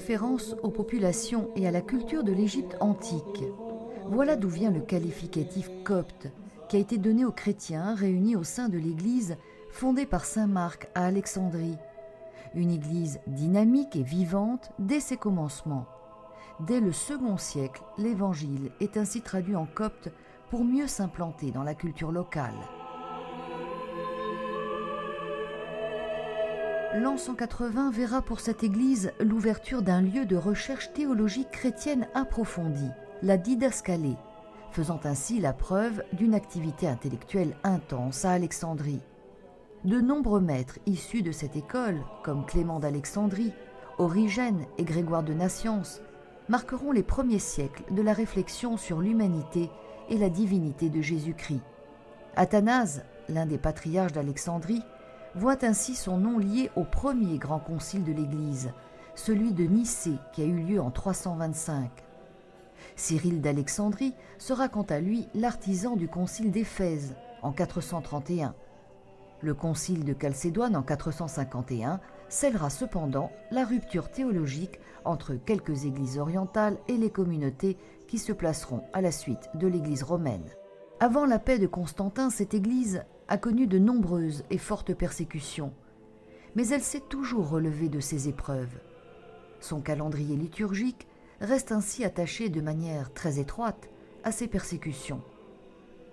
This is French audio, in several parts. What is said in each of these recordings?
référence aux populations et à la culture de l'Égypte antique. Voilà d'où vient le qualificatif copte, qui a été donné aux chrétiens réunis au sein de l'Église fondée par saint Marc à Alexandrie. Une Église dynamique et vivante dès ses commencements. Dès le second siècle, l'Évangile est ainsi traduit en copte pour mieux s'implanter dans la culture locale. L'an 180 verra pour cette église l'ouverture d'un lieu de recherche théologique chrétienne approfondie, la didascalée, faisant ainsi la preuve d'une activité intellectuelle intense à Alexandrie. De nombreux maîtres issus de cette école, comme Clément d'Alexandrie, Origène et Grégoire de Nazianze, marqueront les premiers siècles de la réflexion sur l'humanité et la divinité de Jésus-Christ. Athanase, l'un des patriarches d'Alexandrie, voit ainsi son nom lié au premier grand concile de l'Église, celui de Nicée qui a eu lieu en 325. Cyril d'Alexandrie sera quant à lui l'artisan du concile d'Éphèse en 431. Le concile de Chalcédoine en 451 scellera cependant la rupture théologique entre quelques églises orientales et les communautés qui se placeront à la suite de l'Église romaine. Avant la paix de Constantin, cette église a connu de nombreuses et fortes persécutions, mais elle s'est toujours relevée de ces épreuves. Son calendrier liturgique reste ainsi attaché de manière très étroite à ces persécutions.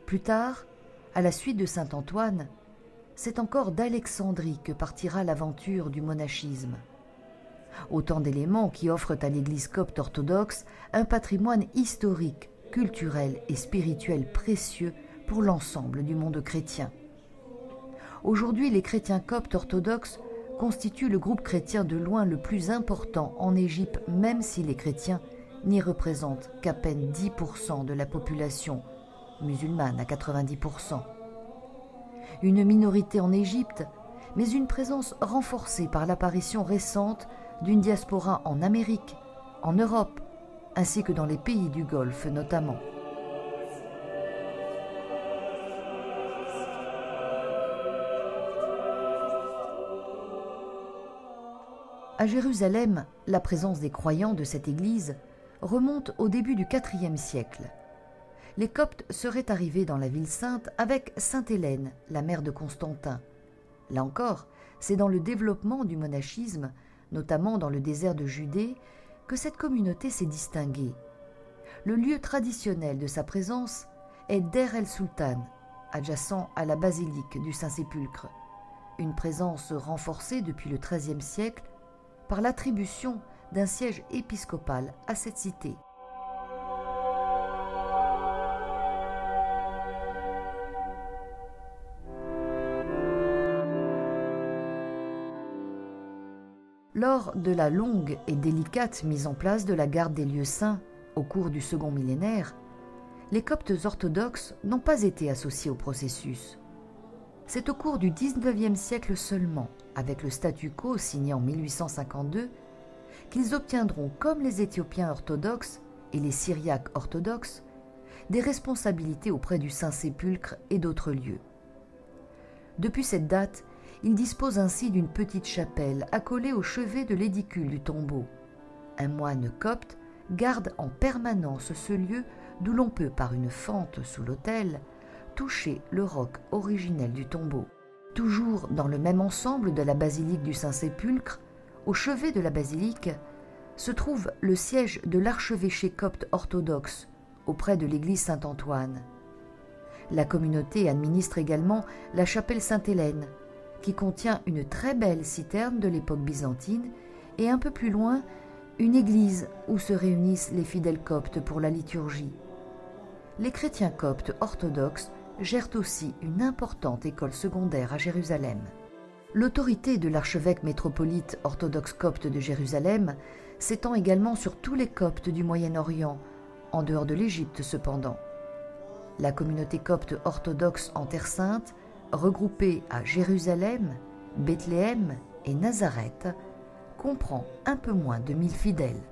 Plus tard, à la suite de saint Antoine, c'est encore d'Alexandrie que partira l'aventure du monachisme. Autant d'éléments qui offrent à l'Église copte orthodoxe un patrimoine historique, culturel et spirituel précieux pour l'ensemble du monde chrétien. Aujourd'hui, les chrétiens coptes orthodoxes constituent le groupe chrétien de loin le plus important en Égypte, même si les chrétiens n'y représentent qu'à peine 10% de la population, musulmane à 90%. Une minorité en Égypte, mais une présence renforcée par l'apparition récente d'une diaspora en Amérique, en Europe, ainsi que dans les pays du Golfe notamment. À Jérusalem, la présence des croyants de cette église remonte au début du IVe siècle. Les Coptes seraient arrivés dans la ville sainte avec sainte Hélène, la mère de Constantin. Là encore, c'est dans le développement du monachisme, notamment dans le désert de Judée, que cette communauté s'est distinguée. Le lieu traditionnel de sa présence est Der el-Sultan, adjacent à la basilique du Saint-Sépulcre. Une présence renforcée depuis le XIIIe siècle par l'attribution d'un siège épiscopal à cette cité. Lors de la longue et délicate mise en place de la garde des lieux saints au cours du second millénaire, les Coptes orthodoxes n'ont pas été associés au processus. C'est au cours du XIXe siècle seulement, avec le statu quo signé en 1852, qu'ils obtiendront, comme les Éthiopiens orthodoxes et les Syriaques orthodoxes, des responsabilités auprès du Saint-Sépulcre et d'autres lieux. Depuis cette date, ils disposent ainsi d'une petite chapelle accolée au chevet de l'édicule du tombeau. Un moine copte garde en permanence ce lieu d'où l'on peut, par une fente sous l'autel, toucher le roc originel du tombeau. Toujours dans le même ensemble de la basilique du Saint-Sépulcre, au chevet de la basilique, se trouve le siège de l'archevêché copte orthodoxe auprès de l'église Saint-Antoine. La communauté administre également la chapelle Sainte-Hélène, qui contient une très belle citerne de l'époque byzantine, et un peu plus loin, une église où se réunissent les fidèles coptes pour la liturgie. Les chrétiens coptes orthodoxes gèrent aussi une importante école secondaire à Jérusalem. L'autorité de l'archevêque métropolite orthodoxe copte de Jérusalem s'étend également sur tous les coptes du Moyen-Orient, en dehors de l'Égypte cependant. La communauté copte orthodoxe en Terre Sainte, regroupée à Jérusalem, Bethléem et Nazareth, comprend un peu moins de 1000 fidèles.